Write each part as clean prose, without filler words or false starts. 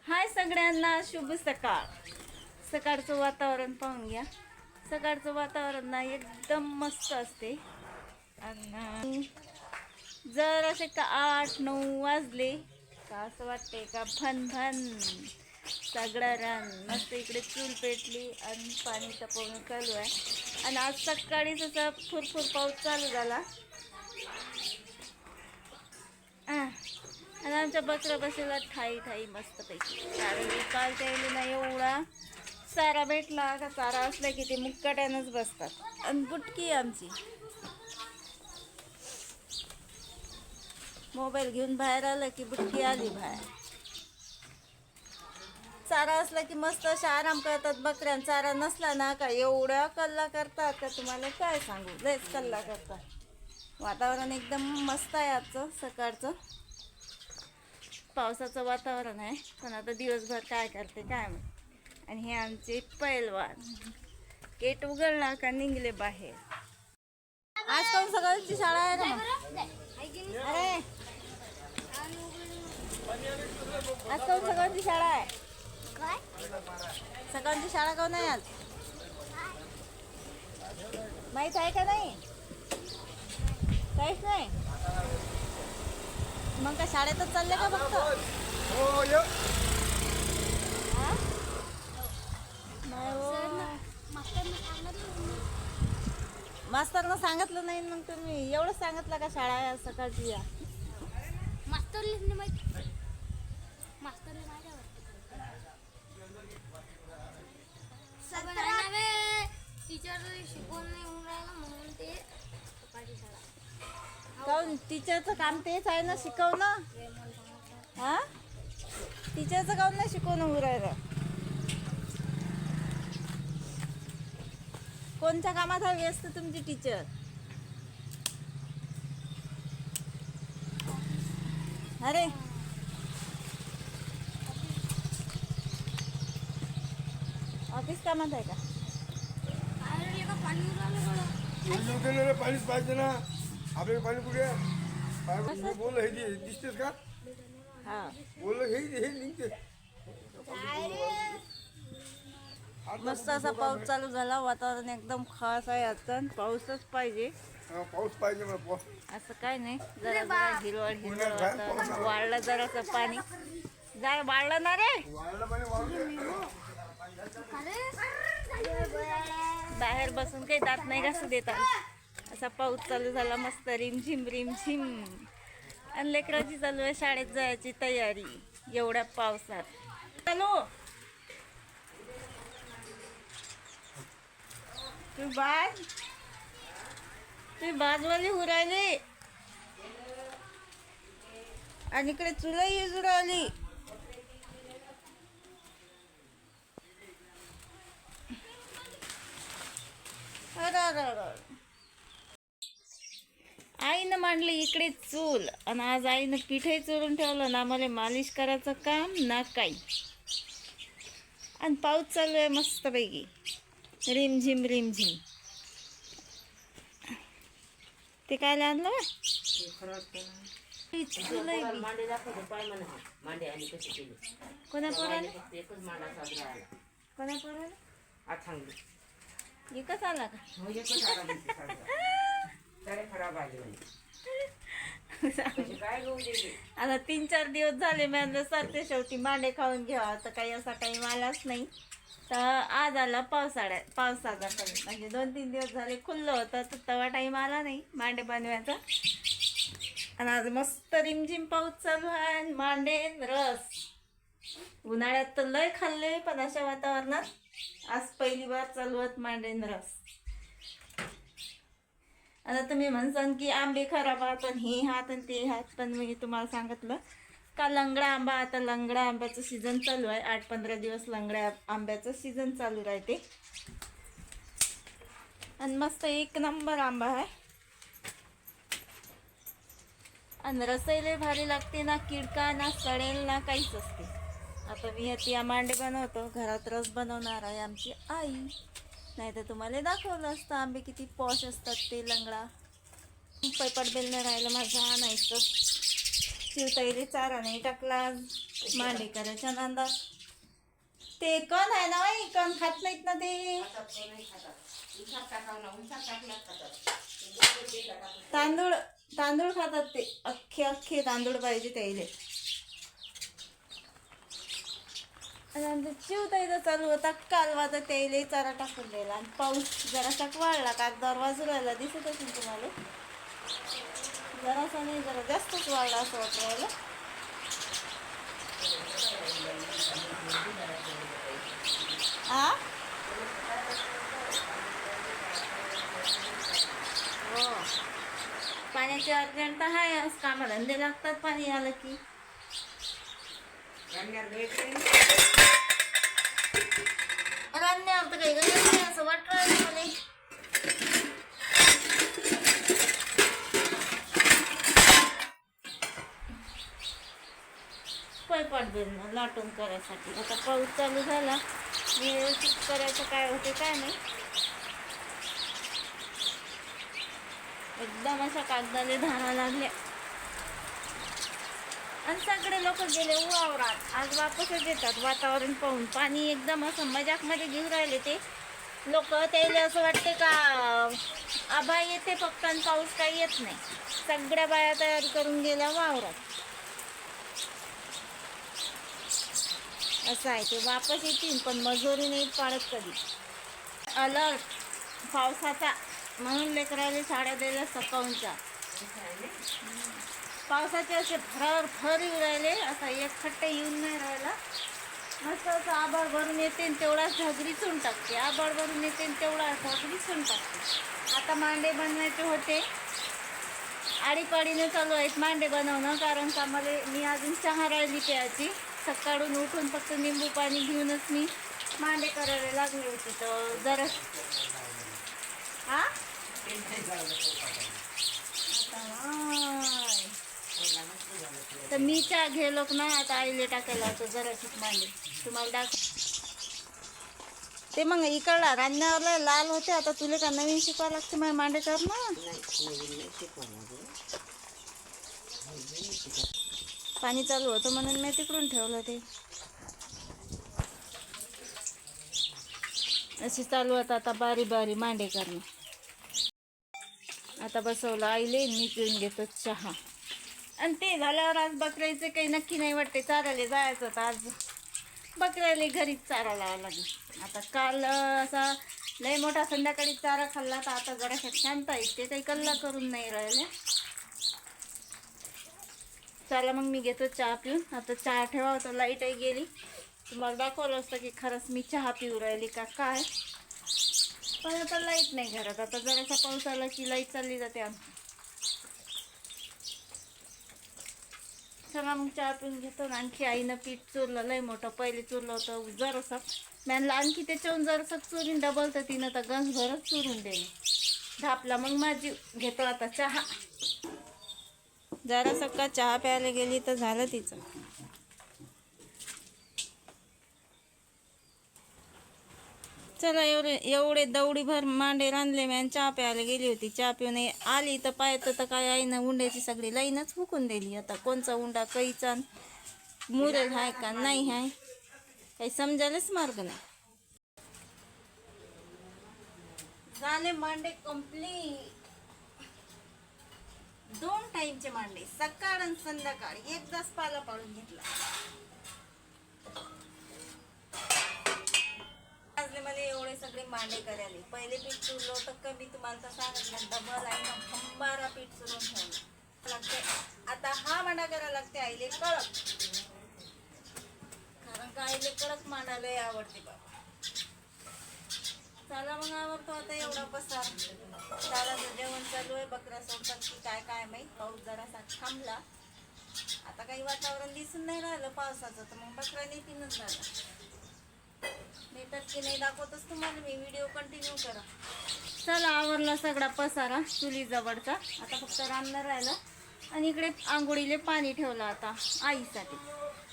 हाय सगळ्यांना, शुभ सकाळ. सकाळचं वातावरण पाहून घ्या. सकाळचं वातावरण ना एकदम मस्त असते. आणि जर असे का 8-9 वाजले का असं वाटते का भन भन सगळं रान मस्त इकडे चूल पेटली आणि पाणी तापवणं चालू आहे. आणि आज सकाळीच असा फुरफुर पाऊस चालू झाला. आणि आमच्या बकरा बसेला ठाई ठाई मस्तपैकी. कारण की काल त्याला ना एवढा चारा भेटला का, चारा असला की ते मुक्काट्यानंच बसतात. आणि बुटकी आमची मोबाईल घेऊन बाहेर आलं की बुटकी आली बाहेर. चारा असला की मस्त अशा आराम करतात बकऱ्या. चारा नसला ना का एवढा कल्ला करतात का तुम्हाला काय सांगू, लयच कल्ला करतात. वातावरण एकदम मस्त आहे आजचं सकाळचं. पावसाचं वातावरण आहे, पण आता दिवसभर काय करते काय माहिती. आणि हे आमचे पैलवान गेट उघडला का निघले बाहेर. आज कोण सकाळची शाळा आहे का मग? अरे आज कोण सकाळची शाळा आहे? सकाळची शाळा कोण आहे आज? माहित आहे का नाही? काहीच नाही. मग का शाळेतच चालले का फक्त? मास्तरनं सांगितलं नाही मग तुम्ही एवढं सांगितलं का शाळा आहे सकाळची या? काऊन टीचरचं काम तेच आहे ना, शिकवणं. हा, टीचरचं काम नाही शिकवणं उरायला. कोणत्या कामात आहे व्यस्त तुमची टीचर? अरे ऑफिस कामात आहे का? पाणीच पाहिजे ना आपल्याला. पाणी कुठे बोल हे दिसतेस का? हा, बोल हे निघते. मस्त असा पाऊस चालू झाला. वातावरण एकदम खास आहे आजचा. पाऊसच पाहिजे. पाऊस पाहिजे मला. असं काय नाही, जरा जरा हिरवळ हिरवळ वातावरण. वाढलं जरासं पाणी, जरा वाढलं ना रे. बाहेर बसून काही दात नाही घासू देतात. असा पाऊस चालू झाला मस्त रिमझिम रिमझिम. आणि लेकराची चालू आहे शाळेत जायची तयारी एवढ्या पावसात. चालू तू बाजवाली हुरायली आणि इकडे चुलई उजळली. आईनं मांडली इकडे चूल. आणि आज आईनं पिठही चोरून ठेवलं ना. मला मालिश करायचं काम ना काही. आणि पाऊस चालू आहे मस्तपैकी रिमझिम रिमझिम. ते काय आणलं कोणा पोराला एकच आला का? आता 3-4 दिवस झाले मी सरते शेवटी मांडे खाऊन घ्यावा. तर काही असा टाईम आलाच नाही. तर आज आला पावसाचा म्हणजे 2-3 दिवस झाले खुल्लं होतं तर तेव्हा टाईम आला नाही मांडे बनवायचा. आणि आज मस्त रिमझिम पाऊस चालू आहे. मांडे रस उन्हाळ्यात तर लय खाल्ले, पण अशा वातावरणात आज पहिली बार चालू आहेत मांडे रस. आता तुम्ही म्हणसान की आंबे खराब आहात आणि हे हात आणि ते हात, पण मी तुम्हाला सांगितलं का लंगडा आंबा. आता लंगडा आंब्याचं सीझन चालू आहे. 8-15 दिवस लंगड्या आंब्याचं सीझन चालू राहते. आणि मस्त एक नंबर आंबा आहे. आणि रसायला भारी लागते ना, किडका ना सडेल ना काहीच असते. आता मी ह्याची मांडे बनवतो. घरात रस बनवणार आहे आमची आई. नाही तर तुम्हाला दाखवलं असतं आंबे किती पॉश असतात ते. लंगडा पैपट बेल नाही राहिलं माझं आणायचं. शिवताईले चारा नाही टाकला मांडेकराच्या नांदात. ते कण आहे ना बाई, कण खात नाहीत ना ते. तांदूळ तांदूळ खातात ते, अख्खे अख्खे तांदूळ पाहिजे त्याइले. आणि आमचं चिवताईचा चालू होता कालवा, तर त्याइले चारा टाकून द्यायला. आणि पाऊस जरासा वाढला का दरवाजा राहिला दिसत असेल तुम्हाला. जरासा नाही, जरा जास्तच वाढला असं वाटतं राहिलं. आ हो, पाण्याची अर्जंट आहे, कामधंदे लागतात पाणी आलं की. रान्यावर तर काही गरज नाही असं वाटत मला. पैपाट बिरणं लाटून करायसाठी. आता पाऊस चालू झाला, व्यवस्थित करायचं काय होते काय नाही. एकदम अशा कागदाले धारा लागल्या. आणि सगळे लोक गेले वावरात. आज वापसच येतात वातावरण पाहून. पाणी एकदम असं मजाकमध्ये घेऊन राहिले ते लोक. त्याला असं वाटते का आभा येते फक्त आणि पाऊस काही येत नाही. सगळ्या बाया तयारी करून गेल्या वावरात. असं आहे ते. वापस येतील पण मजुरी नाही पाडत कधी. अलर्ट पावसाचा म्हणून लेकराले साड्या द्यायला सकाळच्या. पावसाचे असे भर भर येऊ राहिले. असा एक खट्टे येऊन नाही राहिला. मस्त असं आभाळ भरून येते तेवढाच ढगरी चून टाकते. आभाळ भरून येते तेवढा ढगरी चून टाकते. आता मांडे बनवायचे होते. आडीपाडीने चालू आहेत मांडे बनवणं. कारण का मी अजून चहा राहिली प्यायची. सकाळून उठून फक्त निंबू पाणी घेऊनच मी मांडे करायला लागले होते. तर जरा तर मी चहा घेलो ना. आता आईले टाकायला होतं जराशीच मांडे तुम्हाला ते मग इकडला रान्यावरला लाल होते. आता तुला का नवीन शिकवावं लागते माझ्या मांडे कर ना. पाणी चालू होतं म्हणून मी तिकडून ठेवलं ते. अशी चालू होतं आता बारी बारी मांडे करणं. आता बसवलं आईले, मी पिऊन घेतो चहा. आणि ते झाल्यावर आज बकऱ्याचे काही नक्की नाही वाटते. चारायला जायचं तर आज बकऱ्याला घरीच चारा लावावं लागेल. आता काल असा लय मोठा संध्याकाळी चारा खाल्ला तर आता जराशा शांत आहेत ते. काही कल्ला करून नाही राहिले. चला मग मी घेतो चहा पिऊन. आता चहा ठेवा होता, लाईटही गेली. तुम्हाला दाखवलं असतं की खरंच मी चहा पिऊ राहिली का काय. पण आता लाईट नाही घरात. आता जरासा पाऊस आला की लाईट चालली जाते आमची. चला मग चहा पिऊन घेतो. आणखी आईनं पीठ चुरलं लय मोठं. पहिले चुरलं होतं जरासं. मॅनला आणखी त्याच्याहून जरासं चुरून डबल तर तिनं तर गंज भरच चुरून दिलं. धापला मग माझी घेतो आता चहा. जरा सकाळ चहा प्यायला गेली तर झालं तिचं. चला एवढे दौडीभर मांडे रांधले. मी चहा प्यायला गेली होती. चहा पिऊन आली तर पाहतं तर काय आईनं उंड्याची सगळी लाईनच फुकून दिली. आता कोणचा उंडा कैचा मुरल आहे का नाही आहे काही समजायलाच मार्ग नाही. झाले मांडे कंप्लीट. 2 टाईमचे मांडे, सकाळ आणि संध्याकाळ. एकदाच पाला पाडून घेतला. मला एवढे सगळे मांडे करायले. पहिले पीठ चुरलं होतं कमी, तुम्हाला तर सांगितलं डबल आहे ना. 12 पीठ चुरून ठेवलं लागते. आता हा मांडा करायला लागते आईले कडक. कारण का आईले कडक मांडा लय आवडते बाबा. चला मग आवडतो आता एवढा पसार. दादाचं जेवण चालू आहे. बकऱ्या सोडतात की काय काय माहीत. पाऊस जरासा थांबला. आता काही वातावरण दिसून नाही राहिलं पावसाचं, तर मग बकऱ्या नेतीनच झालं. नेतात की नाही दाखवतच तुम्हाला मी. व्हिडिओ कंटिन्यू करा. चला आवरला सगळा पसारा चुली जवळचा. आता फक्त रांधणं राहिलं. आणि इकडे आंघोळीले पाणी ठेवलं आता आईसाठी.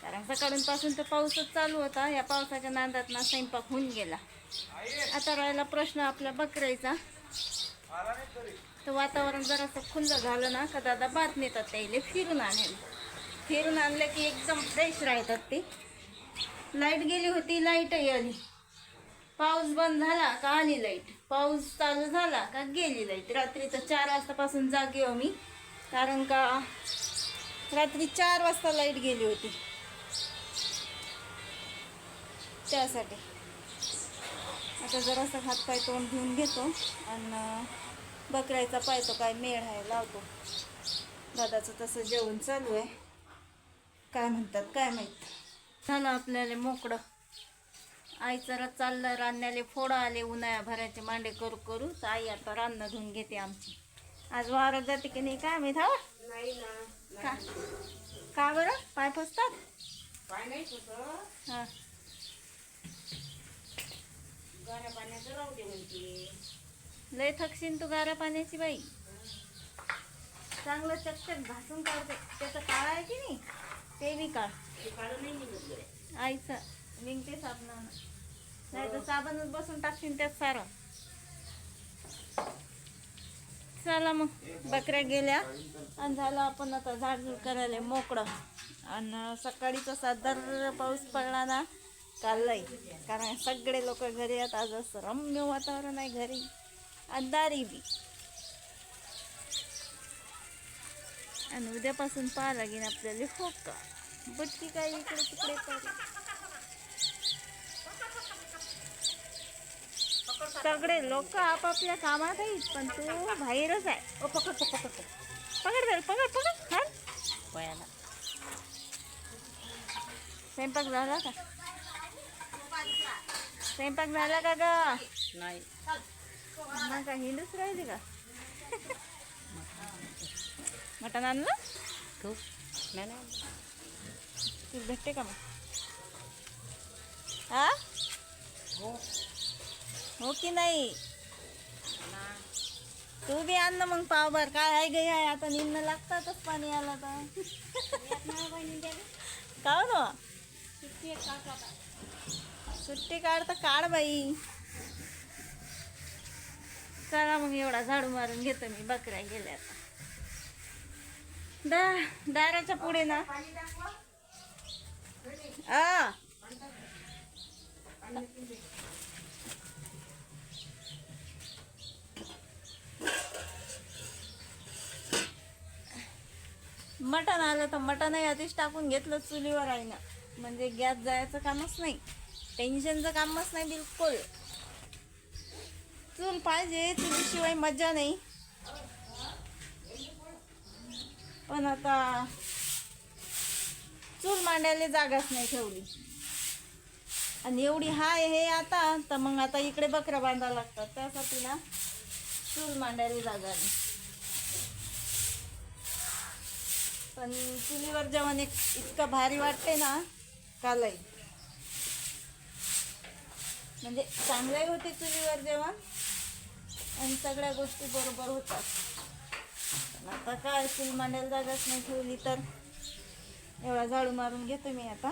कारण सकाळपासून तर पाऊसच चालू होता. या पावसाच्या नांदात ना स्वयंपाक होऊन गेला. आता राहिला प्रश्न आपला बकऱ्याचा. तर वातावरण जरासं खुल्लं झालं ना का दादा भात नेतात त्याइले फिरून आणायला. फिरून आणलं की एकदम फ्रेश राहतात ते. लाईट गेली होती, लाईटही आली. पाऊस बंद झाला का आली लाईट, पाऊस चालू झाला का गेली लाईट. रात्री तर 4 वाजतापासून जागे हो मी, कारण का रात्री 4 वाजता लाईट गेली होती. त्यासाठी आता जरासं हातपाय तोंड घेऊन घेतो आणि बकरायचा पाहतो काय मेळ आहे लावतो. दादाचं तसं जेवण चालू आहे, काय म्हणतात काय माहीत. झालं आपल्याला मोकळं. आई जरा चाललं रान्याले फोडं आले, उन्हाळ्या भराचे मांडे करू करू. तर आई आता रान्न धुवून घेते आमची. आज वावरात जाते की नाही काय माहीत. हवा का का बरं पाय फसतात. हां लय थकशीन तू गारा पाण्याची बाई. चांगलं चकचक घासून काढते. त्याचं काळ आहे की नाही ते बी काढ. आईचं निघते साबणानं, नाही तर साबणच बसून टाकशील त्यात सारं. चला मग बकऱ्या गेल्या आणि झालं आपण आता झाडझूड करायला मोकळं. आणि सकाळी तसा दर पाऊस पडला ना काललाय, कारण सगळे लोक घरी आहेत. आज असं रम्य वातावरण आहे घरी आणि दारी बी. आणि उद्यापासून पाहा लागेल आपल्याला. हो का बटकी काय इकडे तिकडे सगळे लोक आपापल्या कामात आहेत, पण तू बाहेरच आहे. पकड पकड पकड पकड पकड पकड हा पायाला. स्वयंपाक झाला का? स्वयंपाक झाला का ग? नाही का हिंडूच राहिली का? मटण आणलं तू? नाही तू भेटते का मग? हा हो की नाही? तू बी आण ना मग पावभर. काय आहे गई आहे आता निम्न लागतातच पाणी आला तर. का ना सुट्टी काढ तर काढ बाई. चला मग एवढा झाडू मारून घेतो मी. बकऱ्या गेल्या दाराच्या पुढे ना. मटण आलं तर मटणही आधीच टाकून घेतलं चुलीवर आहे ना, म्हणजे गॅस जायचं कामच नाही, टेन्शनचं कामच नाही बिलकुल. चूल पाहिजे, चुलीशिवाय मजा नाही. पण आता चूल मांडायला जागाच नाही ठेवली. आणि एवढी हाय हे आता तर मग आता इकडे बकऱ्या बांधायला लागतात, त्यासाठी ना चूल मांडायला जागा नाही. पण चुलीवर जेवण इतकं भारी वाटते ना कालही. म्हणजे चांगलंही होते चुलीवर जेवण आणि सगळ्या गोष्टी बरोबर होतात. पण आता काय चूल मांडायला जागाच नाही ठेवली, तर एवढा झाडू मारून घेतो मी आता.